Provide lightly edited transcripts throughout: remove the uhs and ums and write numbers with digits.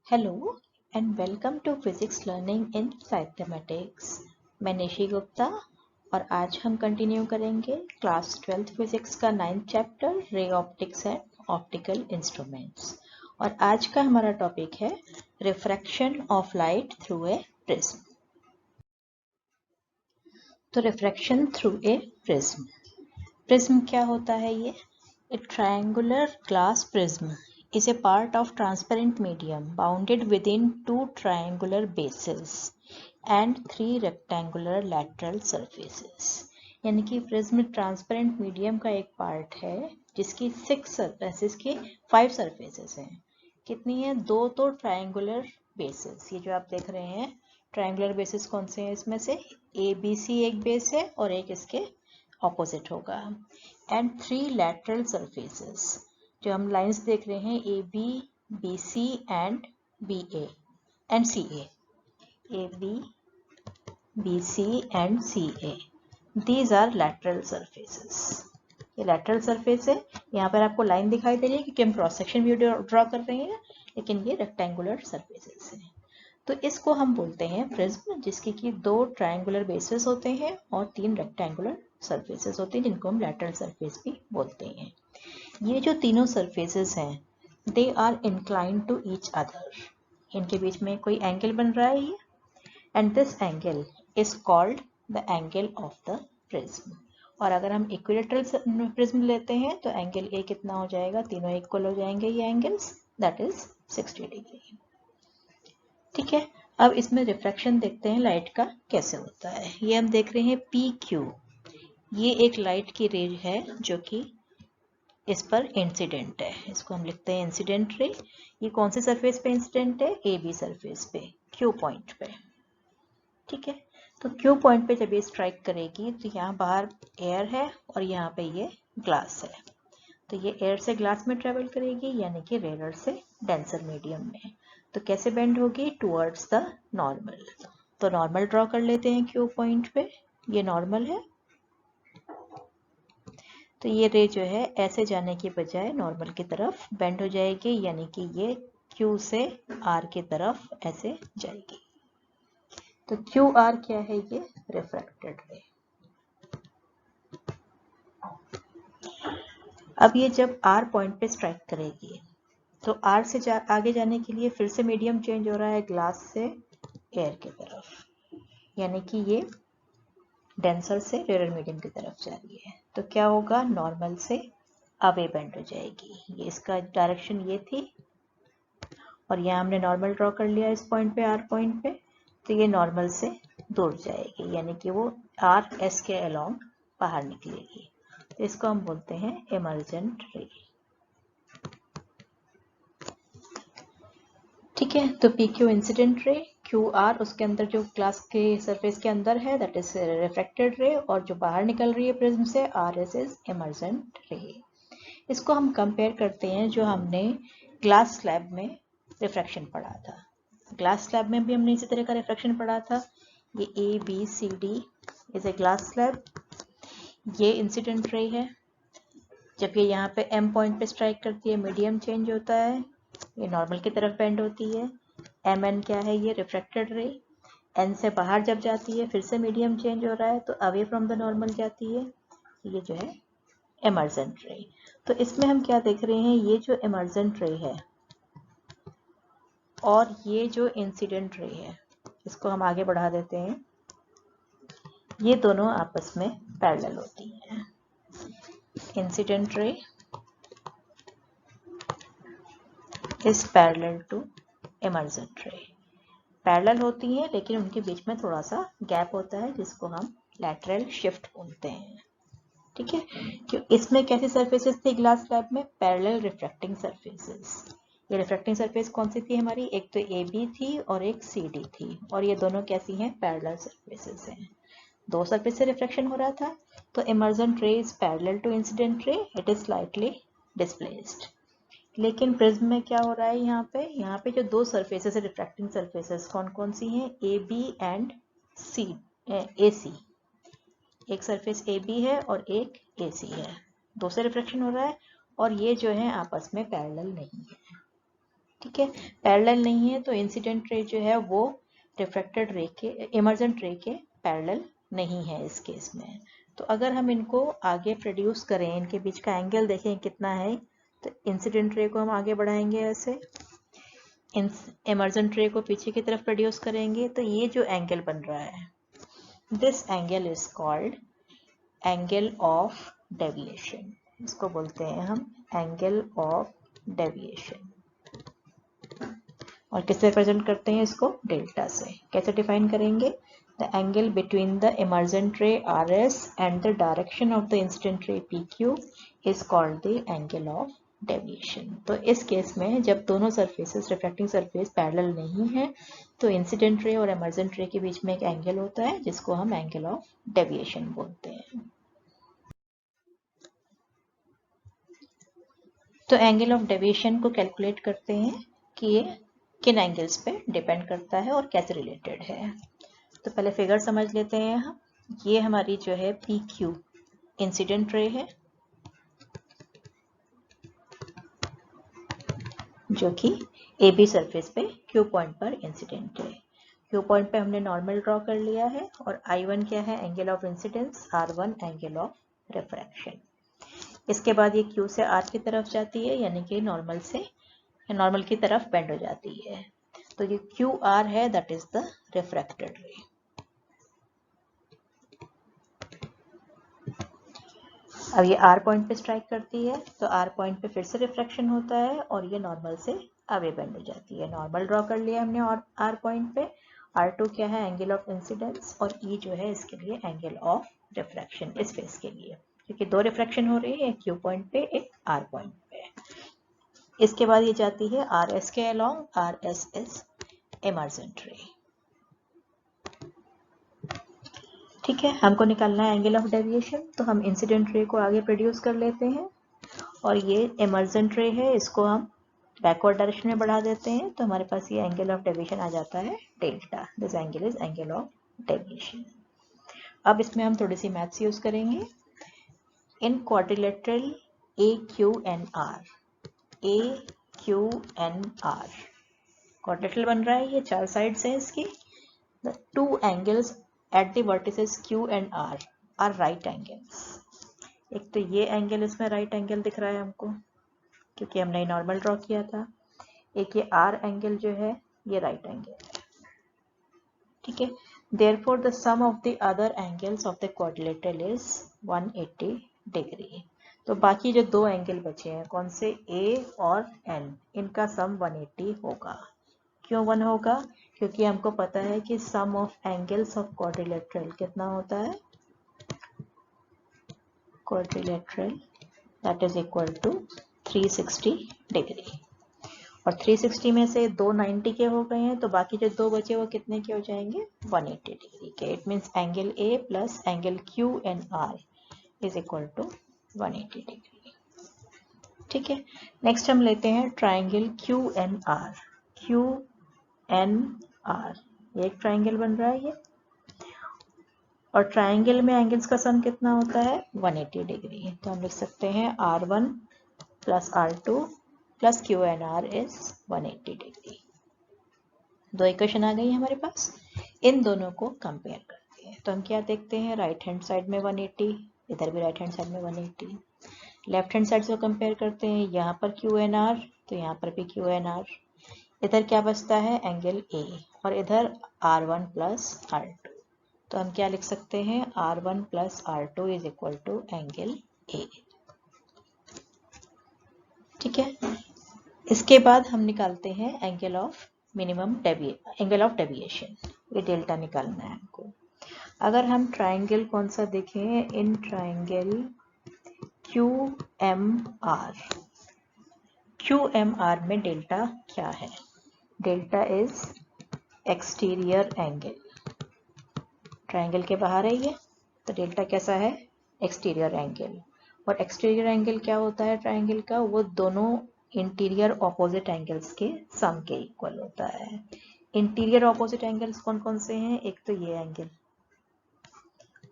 Hello and welcome to Physics Learning in Mathematics। मैं निशी गुप्ता और आज हम कंटिन्यू करेंगे क्लास 12th फिजिक्स का 9th chapter ray optics and optical instruments. और आज का हमारा टॉपिक है refraction of light through a prism. तो refraction through a prism, prism क्या होता है? ये a triangular glass prism is a part of transparent medium bounded within two triangular bases and three rectangular lateral surfaces। यानी कि prism transparent medium का एक part है जिसकी 6 सरफेसेस के 5 सरफेसेस हैं। कितनी है? 2 तो ट्रायंगुलर बेसेस, ये जो आप देख रहे हैं ट्रायंगुलर बेसेस कौन से हैं इसमें से? ABC एक बेस है और एक इसके ऑपोजिट होगा। एंड 3 लैटरल सरफेसेस, जो हम लाइंस देख रहे हैं AB, BC and BA and CA, AB, BC and CA, these are lateral surfaces. ये लैटरल सरफेस है। यहाँ पर आपको लाइन दिखाई दे रही है क्योंकि हम क्रॉस सेक्शन भी ड्रॉ कर रहे हैं, लेकिन ये रेक्टेंगुलर सरफेसेस हैं। तो इसको हम बोलते हैं प्रिज्म, जिसकी कि 2 ट्रायंगुलर बेसेस होते हैं और 3 रेक्टेंगुलर सरफेसेस होते हैं, जिनको हम लैटरल सरफेस भी बोलते हैं। ये जो तीनों सरफेसेस हैं they are inclined to each other, इनके बीच में कोई एंगल बन रहा है ये, and this angle is called the angle of the prism. और अगर हम इक्विलैटरल प्रिज्म लेते हैं तो एंगल ए कितना हो जाएगा? तीनों इक्वल हो जाएंगे ये एंगल्स, दैट इज 60 डिग्री। ठीक है, अब इसमें रिफ्रैक्शन देखते हैं लाइट का कैसे होता है। ये हम देख रहे हैं PQ, ये एक लाइट की रेज है जो कि इस पर इंसिडेंट है, इसको हम लिखते हैं इंसिडेंट रे। ये कौन से सरफेस पे इंसिडेंट है? AB सरफेस पे, Q पॉइंट पे। ठीक है, तो Q पॉइंट पे जब ये स्ट्राइक करेगी तो यहाँ बाहर एयर है और यहाँ पे ये ग्लास है, तो ये एयर से ग्लास में ट्रेवल करेगी, यानी कि रेयर से डेंसर मीडियम में। तो कैसे बेंड होगी? Towards the normal. तो नॉर्मल ड्रॉ कर लेते हैं Q पॉइंट पे, ये नॉर्मल है। तो ये रे जो है ऐसे जाने की बजाय नॉर्मल की तरफ बेंड हो जाएगी, यानी कि ये Q से R की तरफ ऐसे जाएगी। तो QR क्या है? ये रिफ्रैक्टेड रे। अब ये जब R पॉइंट पे स्ट्राइक करेगी तो R से आगे जाने के लिए फिर से मीडियम चेंज हो रहा है ग्लास से एयर की तरफ, यानी कि ये डेंसर से रेयर मीडियम की तरफ जा रही है। तो क्या होगा? नॉर्मल से अवे बेंड हो जाएगी। ये इसका डायरेक्शन ये थी और यहाँ हमने नॉर्मल ड्रॉ कर लिया इस पॉइंट पे, R पॉइंट पे, तो ये नॉर्मल से दूर जाएगी, यानी कि वो RS के अलोंग बाहर निकलेगी। तो इसको हम बोलते हैं इमर्जेंट रे। ठीक है, तो PQ इंसिडेंट रे, QR उसके अंदर जो ग्लास के सरफेस के अंदर है दैट इज रिफ्रैक्टेड रे, और जो बाहर निकल रही है प्रिज्म से RS इज इमर्जेंट रे। इसको हम कंपेयर करते हैं जो हमने ग्लास स्लैब में रिफ्रैक्शन पढ़ा था। ग्लास स्लैब में भी हमने इसी तरह का रिफ्रैक्शन पढ़ा था। ये ABCD is a glass slab, ये इंसिडेंट रे है। जब ये यहाँ पे M पॉइंट पे स्ट्राइक करती है मीडियम चेंज होता है, ये नॉर्मल की तरफ बेंड होती है। MN क्या है? ये रिफ्रैक्टेड रे। N से बाहर जब जाती है फिर से मीडियम चेंज हो रहा है तो अवे फ्रॉम द नॉर्मल जाती है, ये जो है इमर्जेंट रे। तो इसमें हम क्या देख रहे हैं? ये जो इमर्जेंट रे है और ये जो इंसिडेंट रे है, इसको हम आगे बढ़ा देते हैं, ये दोनों आपस में पैरेलल होती हैं। Incident ray is parallel to emergent ray. Parallel होती हैं लेकिन उनके बीच में थोड़ा सा गैप होता है जिसको हम लैटरल शिफ्ट बोलते हैं। ठीक है, कि इसमें कैसी सरफेसेस थी ग्लास स्लैब में? Parallel refracting surfaces. ये रिफ्रैक्टिंग सरफेस कौन सी थी हमारी? एक तो AB थी और एक CD थी, और ये दोनों कैसी हैं? पैरेलल सरफेसेस हैं। 2 सरफेस से रिफ्रैक्शन हो रहा था, तो emergent ray is parallel to incident ray, it is slightly displaced. लेकिन प्रिज्म में क्या हो रहा है? यहाँ पे जो 2 सरफेसेस है रिफ्रैक्टिंग सरफेसेस, कौन कौन सी हैं? AB and AC। एक सरफेस AB है और एक AC है, 2 से रिफ्रैक्शन हो रहा है और ये जो है आपस में पैरेलल नहीं है। ठीक है, पैरेलल नहीं है तो इंसिडेंट रे जो है वो रिफ्रैक्टेड रे के, इमर्जेंट रे के पैरेलल नहीं है इस केस में। तो अगर हम इनको आगे प्रोड्यूस करें, इनके बीच का एंगल देखें कितना है, तो इंसिडेंट रे को हम आगे बढ़ाएंगे ऐसे, इमर्जेंट रे को पीछे की तरफ प्रोड्यूस करेंगे, तो ये जो एंगल बन रहा है, this angle is called angle of deviation. इसको बोलते हैं हम एंगल ऑफ डेविएशन। और किससे रिप्रेजेंट करते हैं इसको? डेल्टा से। कैसे डिफाइन करेंगे? The angle between the emergent रे R S and the direction of the incident ray P Q is called the angle of deviation. तो इस केस में जब दोनों सरफेसेस, रिफ्लेक्टिंग सरफेस पैरेलल नहीं है, तो इंसिडेंट रे और इमर्जेंट रे के बीच में एक एंगल होता है जिसको हम एंगल ऑफ डेविएशन बोलते हैं। तो एंगल ऑफ डेविएशन को कैलकुलेट करते हैं कि ये किन एंगल्स पे डिपेंड करता है और कैसे रिलेटेड है। तो पहले फिगर समझ लेते हैं हम। ये हमारी जो है पी क्यू इंसिडेंट रे है, जो कि ए बी सरफेस पे क्यू पॉइंट पर इंसिडेंट है। क्यू पॉइंट पे हमने नॉर्मल ड्रॉ कर लिया है, और I1 क्या है? Angle of incidence, R1 angle of refraction. इसके बाद ये क्यू से आर की तरफ जाती है, यानी कि नॉर्मल की तरफ बेंड हो जाती है। तो ये क्यू आर है, दैट इज द रिफ्रैक्टेड रे। अब ये आर पॉइंट पे स्ट्राइक करती है, तो आर पॉइंट पे फिर से रिफ्रैक्शन होता है और ये नॉर्मल से अवे बेंड हो जाती है। नॉर्मल ड्रॉ कर लिया हमने और आर पॉइंट पे। R2 क्या है? एंगल ऑफ इंसिडेंस, और E जो है इसके लिए एंगल ऑफ रिफ्रैक्शन, इस फेस के लिए, क्योंकि दो रिफ्रैक्शन हो रही है, एक क्यू पॉइंट पे, एक आर पॉइंट पे। इसके बाद ये जाती है RS के अलोंग, RS इज इमर्जेंट रे। ठीक है, हमको निकालना है एंगल ऑफ डेविएशन, तो हम इंसिडेंट रे को आगे प्रोड्यूस कर लेते हैं, और ये इमर्जेंट रे है, इसको हम बैकवर्ड डायरेक्शन में बढ़ा देते हैं, तो हमारे पास ये एंगल ऑफ डेविएशन आ जाता है delta. This angle is angle of deviation. अब इसमें हम थोड़ी सी मैथ्स यूज करेंगे। इन क्वाड्रिलेटरल AQNR, AQNR क्वाड्रिलेटरल बन रहा है, ये चार साइड्स हैं इसकी। The two angles at the vertices Q and R are right angles. एक तो ये एंगल, इसमें राइट एंगल दिख रहा है हमको, क्योंकि हमने नॉर्मल ड्रॉ किया था। एक ये R एंगल जो है, ये राइट एंगल है। ठीक है, therefore the sum of the other angles of the quadrilateral is 180 degree. तो बाकी जो दो एंगल बचे हैं, कौन से? A और N, इनका सम 180 होगा। क्यों 1 होगा? क्योंकि हमको पता है कि sum of angles of quadrilateral कितना होता है? Quadrilateral that is equal to 360 degree, और 360 में से दो 90 के हो गए हैं, तो बाकी जो दो बचे वो कितने के हो जाएंगे? 180 डिग्री के। It means angle A plus angle QNR is equal to 180 degree. ठीक है, नेक्स्ट हम लेते हैं ट्राइंगल QNR। QNR, ये एक ट्राइंगल बन रहा है ये, और ट्राइंगल में एंगल्स का सम कितना होता है? 180 डिग्री। तो हम लिख सकते हैं R1 plus R2 plus QNR is 180 degree. दो इक्वेशन आ गई हमारे पास, इन दोनों को कंपेयर करते हैं। तो हम क्या देखते हैं? राइट हैंड साइड में 180, इधर भी राइट हैंड साइड में 180। लेफ्ट हैंड साइड से कंपेयर करते हैं, यहाँ पर QNR तो यहाँ पर भी QNR। इधर क्या बचता है? एंगल A, और इधर R1 प्लस R2। तो हम क्या लिख सकते हैं? R1 plus R2 is equal to angle A। ठीक है, इसके बाद हम निकालते हैं एंगल ऑफ डेविएशन। ये डेल्टा निकालना है हमको। अगर हम ट्राइंगल कौन सा देखें? इन ट्राइंगल QMR में डेल्टा क्या है? Delta is exterior angle. Triangle के बाहर है ये, तो डेल्टा कैसा है? Exterior angle. और एक्सटीरियर एंगल क्या होता है ट्राइंगल का? वो दोनों इंटीरियर ऑपोजिट एंगल्स के सम के इक्वल होता है। इंटीरियर ऑपोजिट एंगल्स कौन कौन से हैं? एक तो ये एंगल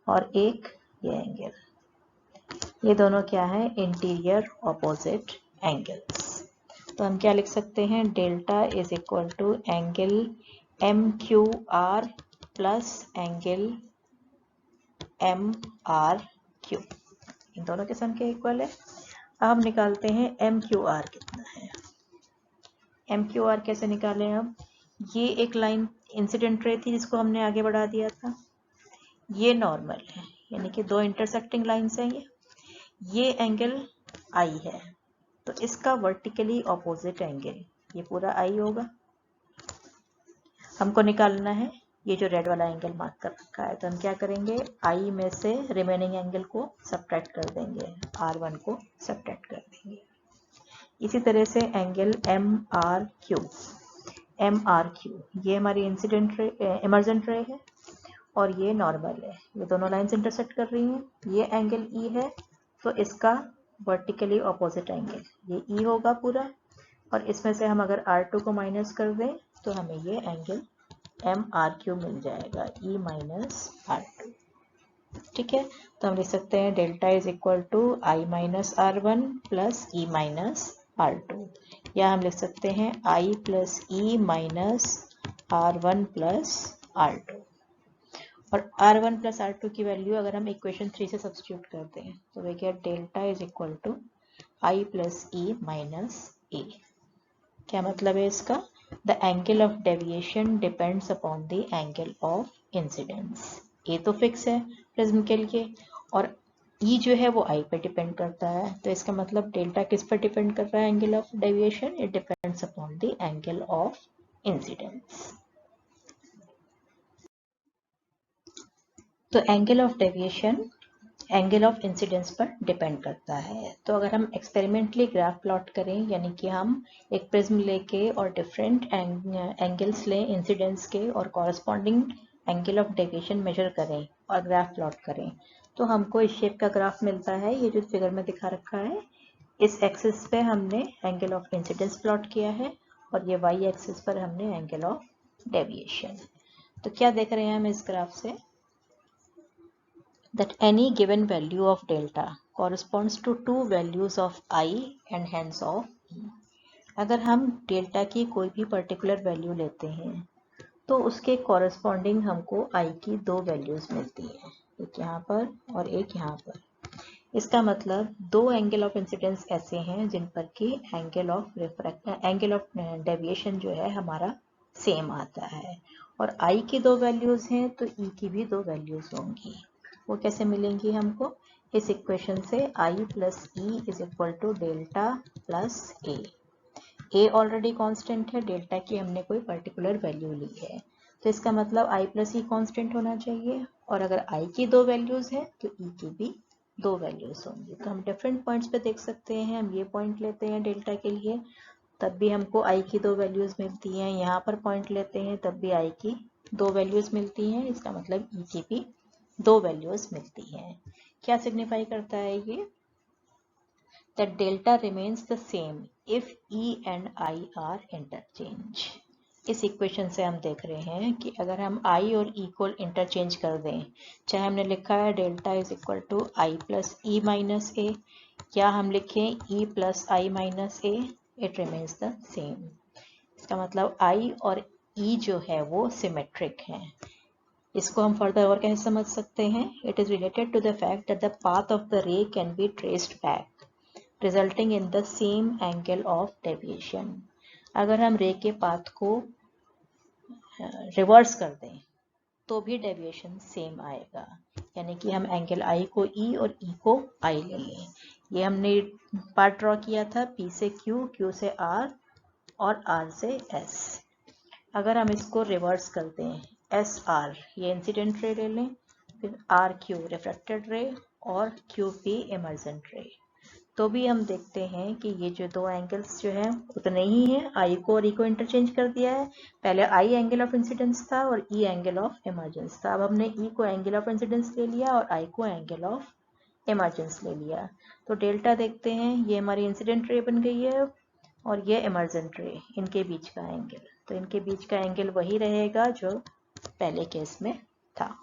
और एक ये एंगल, ये दोनों क्या है? Interior opposite angles. तो हम क्या लिख सकते हैं, delta is equal to angle MQR plus angle MRQ, इन दोनों के सम के इक्वल है। अब हम निकालते हैं MQR कितना है। MQR कैसे निकालें, अब ये एक लाइन इंसिडेंट रे थी जिसको हमने आगे बढ़ा दिया था, ये नॉर्मल है, यानी कि दो इंटरसेक्टिंग लाइंस हैं ये एंगल I है, तो इसका वर्टिकली ऑपोजिट एंगल ये पूरा I होगा। हमको निकालना है ये जो रेड वाला एंगल मार्क कर रखा है, तो हम क्या करेंगे, I में से रिमेनिंग एंगल को सब्ट्रैक्ट कर देंगे, R1 को सब्ट्रैक्ट कर देंगे। इसी तरह से एंगल MRQ ये हमारी इंसिडेंट रे इमर्जेंट रे है और ये नॉर्मल है, ये दोनों लाइंस इंटरसेक्ट कर रही हैं। ये एंगल E है, तो इसका वर्टिकली ऑपोजिट एंगल ये E होगा पूरा, और इसमें से हम अगर R2 को माइनस कर दें तो हमें ये एंगल MRQ मिल जाएगा, E माइनस R2। ठीक है, तो हम लिख सकते हैं delta is equal to I minus R1 plus E minus R2, या हम लिख सकते हैं I plus E minus R1 plus R2। और R1 प्लस R2 की वैल्यू अगर हम इक्वेशन 3 से सब्स्टिट्यूट करते हैं तो वे क्या, delta is equal to I plus E minus A। क्या मतलब है इसका, the angle of deviation depends upon the angle of incidence. A तो फिक्स है प्रिज्म के लिए और E जो है वो I पे डिपेंड करता है, तो इसका मतलब डेल्टा किस पर डिपेंड कर रहा है, angle of deviation, it depends upon the angle of incidence. तो angle of deviation angle of incidence पर डिपेंड करता है। तो अगर हम एक्सपेरिमेंटली ग्राफ प्लॉट करें, यानी कि हम एक प्रिज्म लेके और डिफरेंट एंगल्स लें इंसिडेंस के और corresponding angle of deviation measure करें और ग्राफ प्लॉट करें, तो हमको इस शेप का ग्राफ मिलता है, ये जो फिगर में दिखा रखा है। इस एक्सिस पे हमने एंगल ऑफ इंसिडेंस प्लॉट किया है और ये वाई एक्सिस पर हमने एंगल ऑफ डेविएशन। तो क्या देख रहे हैं हम इस ग्राफ से, that any given value of delta corresponds to two values of I and hence of E। अगर हम डेल्टा की कोई भी पर्टिकुलर वैल्यू लेते हैं तो उसके कॉरस्पॉन्डिंग हमको I की दो वैल्यूज मिलती हैं, एक यहाँ पर और एक यहाँ पर। इसका मतलब दो एंगल ऑफ इंसिडेंस ऐसे हैं जिन पर कि एंगल ऑफ डेविएशन जो है हमारा सेम आता है, और I की दो वैल्यूज हैं तो E की भी दो वैल्यूज होंगी। वो कैसे मिलेंगी हमको, इस इक्वेशन से I plus E is equal to delta plus A already constant है, डेल्टा की हमने कोई पर्टिकुलर वैल्यू ली है, तो इसका मतलब I प्लस E कांस्टेंट होना चाहिए, और अगर I की दो वैल्यूज है तो E की भी दो वैल्यूज होंगी। तो हम डिफरेंट पॉइंट्स पे देख सकते हैं, हम ये पॉइंट लेते हैं डेल्टा के लिए तब भी हमको I की दो वैल्यूज मिलती हैं, यहाँ पर पॉइंट लेते हैं तब भी I की दो वैल्यूज मिलती हैं, इसका मतलब E की भी दो वैल्यूज मिलती हैं। क्या सिग्निफाई करता है ये, that delta remains the same if E and I are interchange। इस इक्वेशन से हम देख रहे हैं कि अगर हम I और E को इंटरचेंज कर दें, चाहे हमने लिखा है delta is equal to I plus E minus A, या हम लिखें E plus I minus A, it remains the same. इसका मतलब I और E जो है वो सिमेट्रिक हैं। इसको हम फर्दर और कैसे समझ सकते हैं, it is related to the fact that the path of the ray can be traced back resulting in the same angle of deviation. अगर हम रे के पाथ को रिवर्स कर दें तो भी डेविएशन सेम आएगा, यानी कि हम एंगल I को E और E को I ले लें। ये हमने पार्ट ड्रॉ किया था P से Q, Q से R और R से S। अगर हम इसको रिवर्स करते हैं, SR ये इंसिडेंट रे ले लें, फिर RQ रिफ्रैक्टेड रे और QP इमर्जेंट रे, तो भी हम देखते हैं कि ये जो दो एंगल्स जो हैं उतने ही हैं। I को और E को इंटरचेंज कर दिया है, पहले I एंगल ऑफ इंसिडेंस था और E एंगल ऑफ इमर्जेंस था, अब हमने E को एंगल ऑफ इंसिडेंस ले लिया और I को एंगल ऑफ इमर्जेंस ले लिया। तो डेल्टा देखते हैं, ये हमारी इंसिडेंट रे बन गई है और ये इमर्जेंट रे, इनके बीच का एंगल, तो इनके बीच का एंगल वही रहेगा जो पहले केस में था।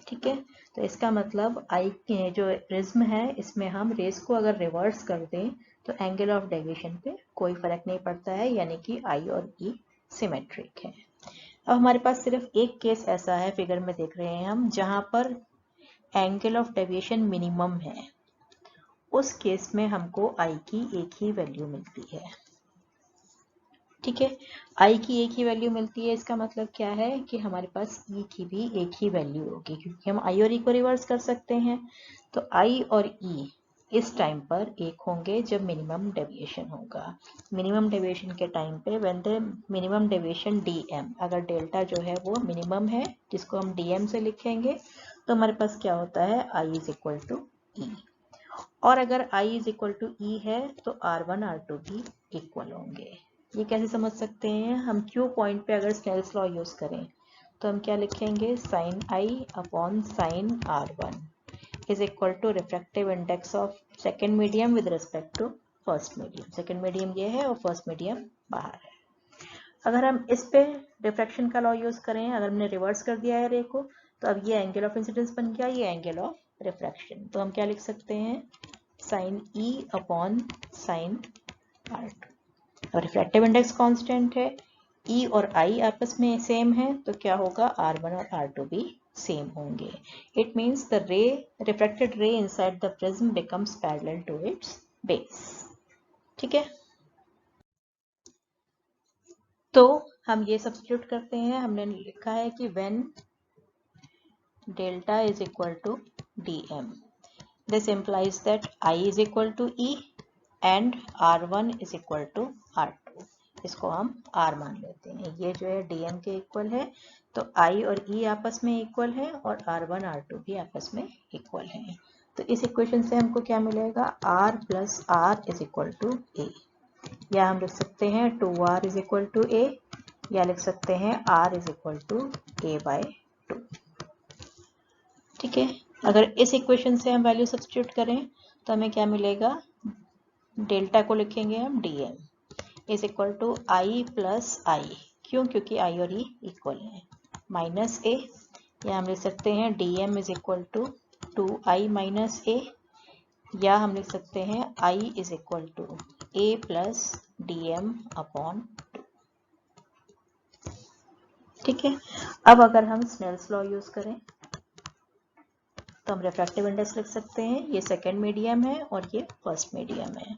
ठीक। ठीक है, तो इसका मतलब आई के जो प्रिज्म है इसमें हम रेस को अगर रिवर्स कर दें तो एंगल ऑफ डेविएशन पे कोई फर्क नहीं पड़ता है, यानी कि आई और ई सिमेट्रिक है। अब हमारे पास सिर्फ एक केस ऐसा है, फिगर में देख रहे हैं हम, जहां पर एंगल ऑफ डेविएशन मिनिमम है। उस केस में हमको आई की एक ही वैल्यू मिलती है। ठीक है, आई की एक ही वैल्यू मिलती है, इसका मतलब क्या है कि हमारे पास ई की भी एक ही वैल्यू होगी, क्योंकि हम आई और ई को रिवर्स कर सकते हैं। तो आई और ई इस टाइम पर एक होंगे जब मिनिमम डेविएशन होगा। मिनिमम डेविएशन के टाइम पे when the minimum deviation DM, अगर डेल्टा जो है वो मिनिमम है जिसको हम डीएम से लिखेंगे, तो हमारे पास क्या होता है, आई इज इक्वल टू ई। और अगर आई इज इक्वल टू ई है तो R1 R2 भी इक्वल होंगे। ये कैसे समझ सकते हैं, हम क्यू पॉइंट पे अगर स्नेल्स लॉ यूज करें तो हम क्या लिखेंगे, sine I upon sine R1 is equal to refractive index of second medium with respect to first medium. Second medium ये है और फर्स्ट मीडियम बाहर है। अगर हम इस पे रिफ्रैक्शन का लॉ यूज करें, अगर हमने रिवर्स कर दिया है रे को, तो अब ये एंगल ऑफ इंसिडेंस बन गया, ये एंगल ऑफ रिफ्रैक्शन। तो हम क्या लिख सकते हैं, साइन ई अपॉन साइन R2। और रिफ्रैक्टिव इंडेक्स कांस्टेंट है, ई और आई आपस में सेम है, तो क्या होगा, R1 और R2 भी सेम होंगे। It means the ray refracted ray inside the prism becomes parallel to its base. ठीक है, तो हम ये सब्स्टिट्यूट करते हैं। हमने लिखा है कि when delta is equal to dm, this implies that I is equal to E and R1 is equal to R2। इसको हम R मान लेते हैं। ये जो है dm के इक्वल है, तो I और E आपस में इक्वल है और R1 R2 भी आपस में इक्वल है। तो इस इक्वेशन से हमको क्या मिलेगा, R plus R is equal to A, या हम लिख सकते हैं 2R is equal to A, या लिख सकते हैं R is equal to A by 2। ठीक है, अगर इस इक्वेशन से हम वैल्यू सब्स्टिट्यूट करें तो हमें क्या मिलेगा, डेल्टा को लिखेंगे हम dm is equal to I plus I, क्यों, क्योंकि आई और ई इक्वल है, माइनस ए, या हम लिख सकते हैं dm is equal to 2i minus A, या हम लिख सकते हैं I is equal to a plus dm upon 2। ठीक है, अब अगर हम स्नेल्स लॉ यूज करें तो हम रिफ्रैक्टिव इंडेक्स लिख सकते हैं, ये सेकेंड मीडियम है और ये फर्स्ट मीडियम है।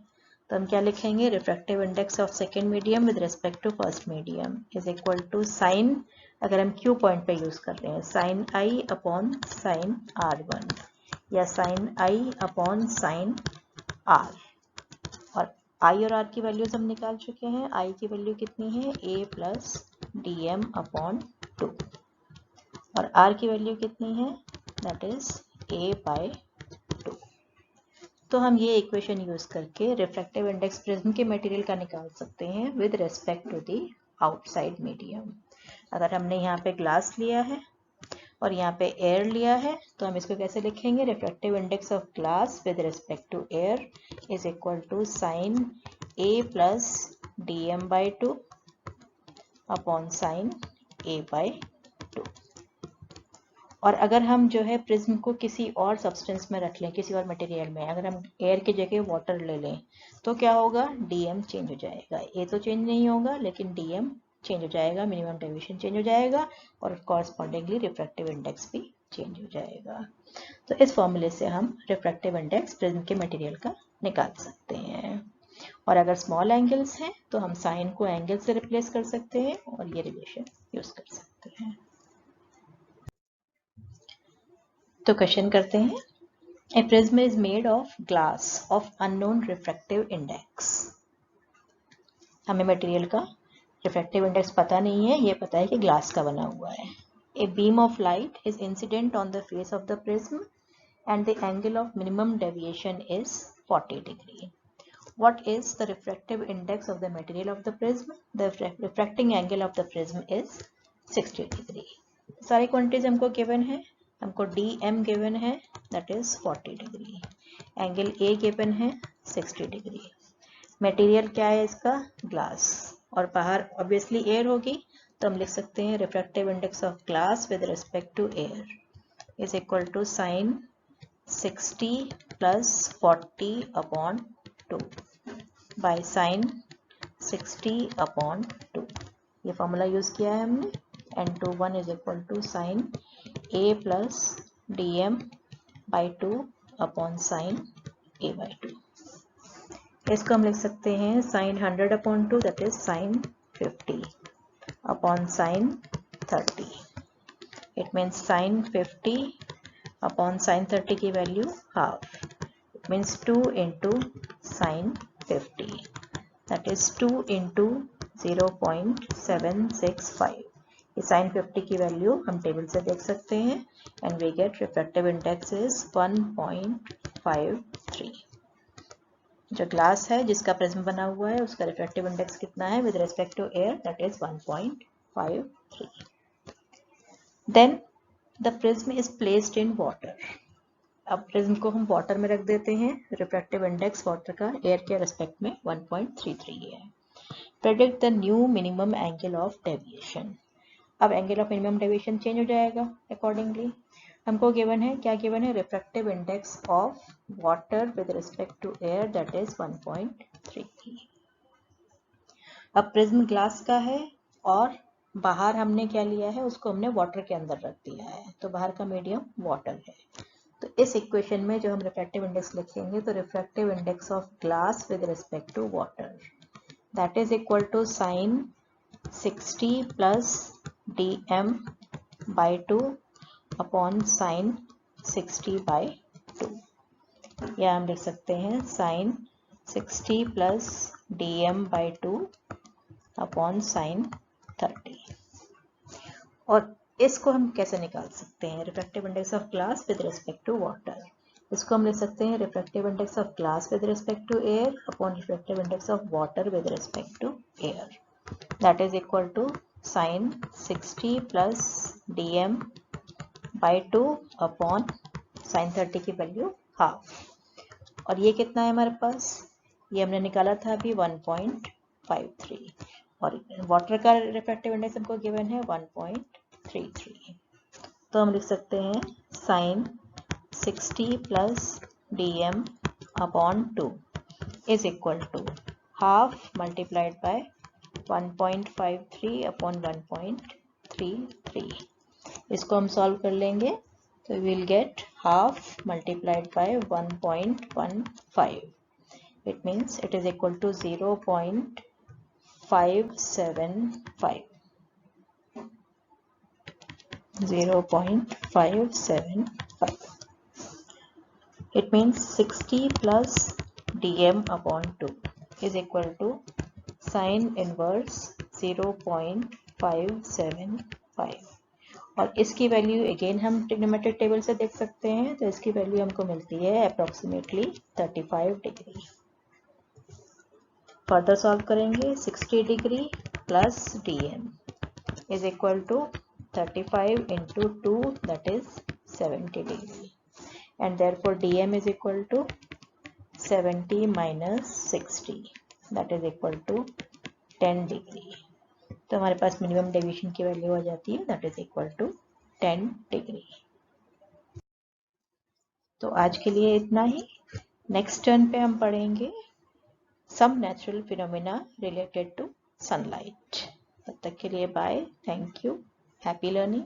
तो हम क्या लिखेंगे, refractive index of second medium with respect to first medium is equal to sine, अगर हम क्यू पॉइंट पे यूज कर रहे हैं, sign I upon sine R1, या sign I upon sign R। और आई और R की वैल्यूज हम निकाल चुके हैं। आई की वैल्यू कितनी है, a प्लस dm अपॉन 2, और R की वैल्यू कितनी है, दैट इज a बाय 2। तो हम ये इक्वेशन यूज करके रिफ्रैक्टिव इंडेक्स प्रिज्म के मटेरियल का निकाल सकते हैं with respect to the outside medium. अगर हमने यहाँ पे ग्लास लिया है और यहाँ पे एयर लिया है तो हम इसको कैसे लिखेंगे, refractive index of glass with respect to air is equal to sine a plus dm by 2 upon sine a by 2। और अगर हम जो है प्रिज्म को किसी और सब्सटेंस में रख लें, किसी और मटेरियल में, अगर हम एयर की जगह वाटर ले लें तो क्या होगा, dm चेंज हो जाएगा। a तो चेंज नहीं होगा लेकिन dm चेंज हो जाएगा, मिनिमम डेविएशन चेंज हो जाएगा और कॉरस्पॉन्डिंगली रिफ्रैक्टिव इंडेक्स भी चेंज हो जाएगा। तो इस फॉर्मूले से हम रिफ्रैक्टिव इंडेक्स प्रिज्म के मटेरियल का निकाल सकते हैं। और अगर स्मॉल एंगल्स हैं तो हम साइन को एंगल से रिप्लेस कर सकते हैं और ये रिलेशन यूज कर सकते हैं। तो क्वेश्चन करते हैं, a prism is made of glass of unknown refractive index. हमें मटेरियल का रिफ्रैक्टिव इंडेक्स पता नहीं है, ये पता है कि ग्लास का बना हुआ है। A beam of light is incident on the face of the prism and the angle of minimum deviation is 40 degree. What is the refractive index of the material of the prism? The refracting angle of the prism is 60 degree. सारी quantities हमको given है, हमको dm given है that is 40 degree, angle a given है 60 degree, material क्या है इसका, glass, और बाहर ऑब्वियसली एयर होगी, तो हम लिख सकते हैं refractive index of glass with respect to air is equal to sin 60 plus 40 upon 2 by sin 60 upon 2. ये फॉर्मूला यूज किया है हमने. n21 is equal to sin a plus dm by 2 upon sin a by 2. इसको हम लिख सकते हैं sin 100 upon 2 that is sin 50 upon sin 30. It means sin 50 upon sin 30 की value half. It means 2 into sin 50. That is 2 into 0.765. ये sin 50 की value हम table से देख सकते हैं and we get refractive index is 1.53. जो ग्लास है जिसका प्रिज्म बना हुआ है उसका रिफ्रैक्टिव इंडेक्स कितना है with respect to air, that is 1.53. Then the prism is placed in water. अब प्रिज्म को हम वाटर में रख देते हैं. रिफ्रैक्टिव इंडेक्स वाटर का एयर के रेस्पेक्ट में 1.33 है. Predict the new minimum angle of deviation. अब angle of minimum deviation change हो जाएगा अकॉर्डिंगली. हमको गिवन है, क्या गिवन है? Refractive index of water with respect to air, that is 1.33. अब प्रिज्म ग्लास का है और बाहर हमने क्या लिया है, उसको हमने वाटर के अंदर रख दिया है, तो बाहर का मीडियम वाटर है. तो इस इक्वेशन में जो हम रिफ्रैक्टिव इंडेक्स लिखेंगे, तो refractive index of glass with respect to water, that is equal to sine 60 plus dm by 2 upon sine 60 by 2. या हम लिख सकते हैं sine 60 plus dm by 2 upon sine 30. और इसको हम कैसे निकाल सकते हैं? Refractive index of glass with respect to water. इसको हम लिख सकते हैं refractive index of glass with respect to air upon refractive index of water with respect to air, that is equal to sine 60 plus dm by 2 upon sine 30 की value half. और ये कितना है हमारे पास? ये हमने निकाला था अभी 1.53 और वाटर का रिफ्रैक्टिव इंडेक्स हमको गिवन है 1.33. तो हम लिख सकते हैं sine 60 plus dm upon 2 is equal to half multiplied by 1.53 upon 1.33. इसको हम सॉल्व कर लेंगे तो will get half multiplied by 1.15. It means it is equal to 0.575. 0.575. It means 60 plus dm upon 2 is equal to sin inverse 0.575. और इसकी value again हम trigonometric table से देख सकते हैं, तो इसकी वैल्यू हमको मिलती है अप्रोक्सीमेटली 35 डिग्री. फर्दर सॉल्व करेंगे. 60 degree plus dm is equal to 35 into 2, that is 70 degree, and therefore dm is equal to 70 minus 60, that is equal to 10 degree. तो हमारे पास मिनिमम डेविएशन की वैल्यू आ जाती है, that is equal to 10 degree. तो आज के लिए इतना ही. नेक्स्ट टर्न पे हम पढ़ेंगे some natural phenomena related to sunlight. तब तक के लिए bye. Thank you. Happy learning.